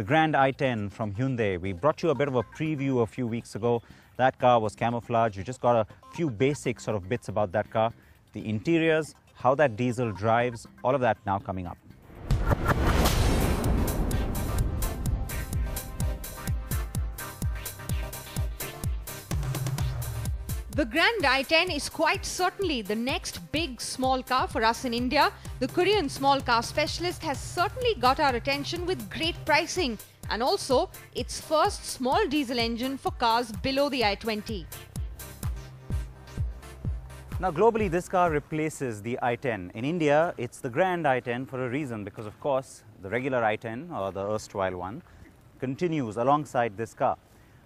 the Grand i10 from Hyundai. We brought you a bit of a preview a few weeks ago. That car was camouflage. You just got a few basic sort of bits about that car. The interiors, how that diesel drives, all of that now coming up. The Grand i10 is quite certainly the next big small car for us in India. The Korean small car specialist has certainly got our attention with great pricing and also its first small diesel engine for cars below the i20. Now globally, this car replaces the i10. In India, it's the Grand i10 for a reason, because of course the regular i10, or the erstwhile one, continues alongside this car.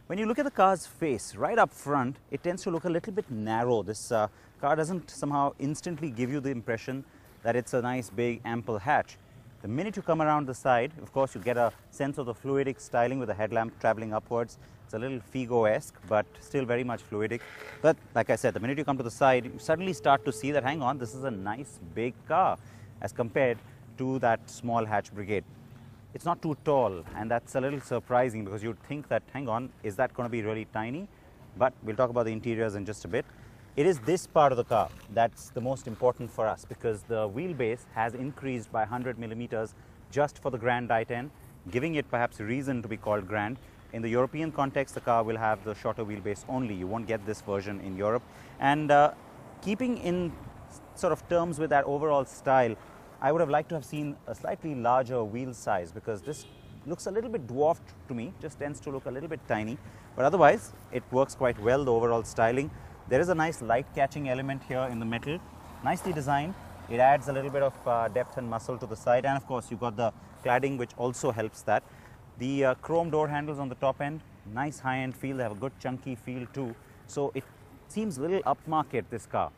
When you look at the car's face, right up front, it tends to look a little bit narrow. This car doesn't somehow instantly give you the impression that it's a nice, big, ample hatch. The minute you come around the side, of course, you get a sense of the fluidic styling with the headlamp traveling upwards. It's a little Figo-esque, but still very much fluidic. But like I said, the minute you come to the side, you suddenly start to see that, hang on, this is a nice, big car as compared to that small hatch brigade. It's not too tall, and that's a little surprising because you'd think that, hang on, is that going to be really tiny? But we'll talk about the interiors in just a bit. It is this part of the car that's the most important for us, because the wheelbase has increased by 100 millimeters just for the Grand i10, giving it perhaps a reason to be called Grand. In the European context, the car will have the shorter wheelbase only. You won't get this version in Europe. And keeping in sort of terms with that overall style, I would have liked to have seen a slightly larger wheel size, because this looks a little bit dwarfed to me, just tends to look a little bit tiny. But otherwise, it works quite well, the overall styling. There is a nice light catching element here in the metal, nicely designed. It adds a little bit of depth and muscle to the side, and of course you've got the cladding, which also helps that. The chrome door handles on the top end, nice high-end feel. They have a good chunky feel too, so it seems a little upmarket, this car.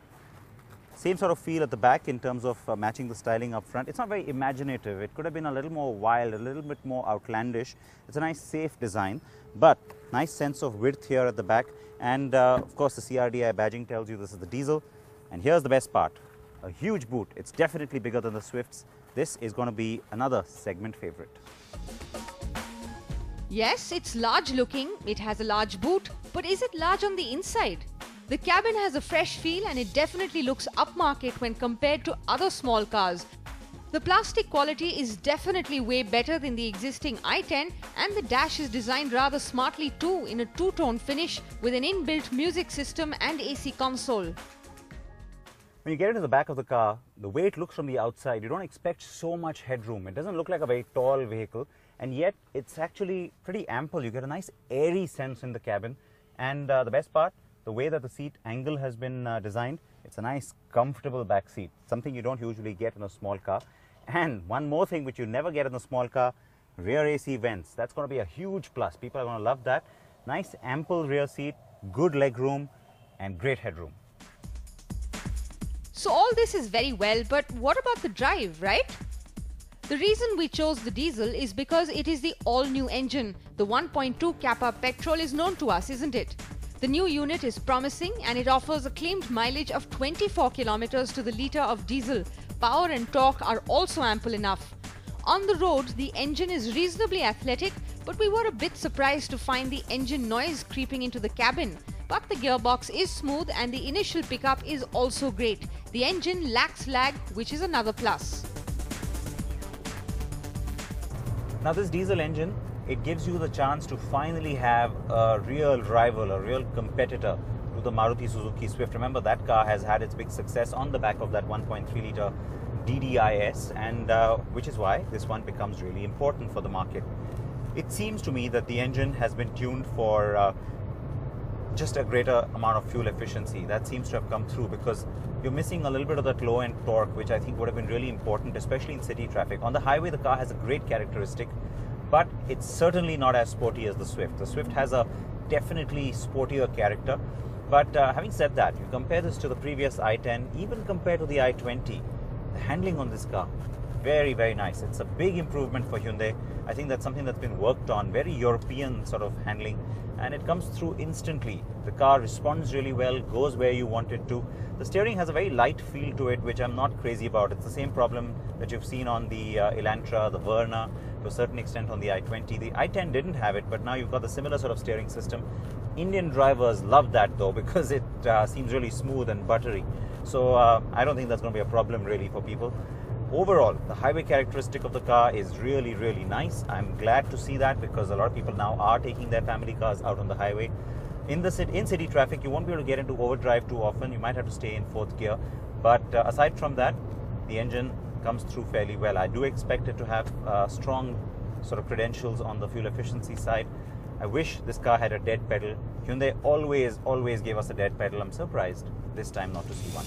Same sort of feel at the back in terms of matching the styling up front. It's not very imaginative. It could have been a little more wild, a little bit more outlandish. It's a nice, safe design, but nice sense of width here at the back. And of course, the CRDI badging tells you this is the diesel. And here's the best part, a huge boot. It's definitely bigger than the Swifts. This is going to be another segment favorite. Yes, it's large looking, it has a large boot, but is it large on the inside? The cabin has a fresh feel and it definitely looks upmarket when compared to other small cars. The plastic quality is definitely way better than the existing i10, and the dash is designed rather smartly too, in a two-tone finish with an inbuilt music system and AC console. When you get into the back of the car, the way it looks from the outside, you don't expect so much headroom. It doesn't look like a very tall vehicle, and yet it's actually pretty ample. You get a nice airy sense in the cabin, and the best part, the way that the seat angle has been designed, it's a nice, comfortable back seat, something you don't usually get in a small car. And one more thing which you never get in a small car, rear AC vents. That's going to be a huge plus. People are going to love that. Nice, ample rear seat, good leg room, and great headroom. So all this is very well, but what about the drive, right? The reason we chose the diesel is because it is the all-new engine. The 1.2 Kappa petrol is known to us, isn't it? The new unit is promising and it offers a claimed mileage of 24 kilometers to the litre of diesel. Power and torque are also ample enough. On the road, the engine is reasonably athletic, but we were a bit surprised to find the engine noise creeping into the cabin. But the gearbox is smooth and the initial pickup is also great. The engine lacks lag, which is another plus. Now this diesel engine, it gives you the chance to finally have a real rival, a real competitor to the Maruti Suzuki Swift. Remember, that car has had its big success on the back of that 1.3 litre DDIS, and which is why this one becomes really important for the market. It seems to me that the engine has been tuned for just a greater amount of fuel efficiency. That seems to have come through, because you're missing a little bit of that low-end torque, which I think would have been really important, especially in city traffic. On the highway, the car has a great characteristic, but it's certainly not as sporty as the Swift. The Swift has a definitely sportier character. But having said that, you compare this to the previous i10, even compared to the i20, the handling on this car, very, very nice. It's a big improvement for Hyundai. I think that's something that's been worked on, very European sort of handling, and it comes through instantly. The car responds really well, goes where you want it to. The steering has a very light feel to it, which I'm not crazy about. It's the same problem that you've seen on the Elantra, the Verna, to a certain extent on the i20. The i10 didn't have it, but now you've got the similar sort of steering system. Indian drivers love that though, because it seems really smooth and buttery. So I don't think that's going to be a problem really for people. Overall, the highway characteristic of the car is really, really nice. I'm glad to see that, because a lot of people now are taking their family cars out on the highway. In city traffic, you won't be able to get into overdrive too often. You might have to stay in fourth gear. But aside from that, the engine comes through fairly well. I do expect it to have strong sort of credentials on the fuel efficiency side. I wish this car had a dead pedal. Hyundai always gave us a dead pedal. I'm surprised this time not to see one.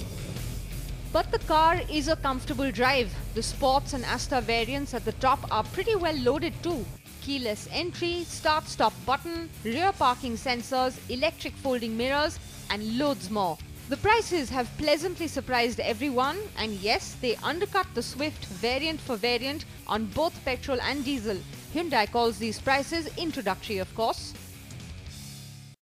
But the car is a comfortable drive. The Sports and Asta variants at the top are pretty well loaded too. Keyless entry, start-stop button, rear parking sensors, electric folding mirrors, and loads more. The prices have pleasantly surprised everyone, and yes, they undercut the Swift variant for variant on both petrol and diesel. Hyundai calls these prices introductory, of course.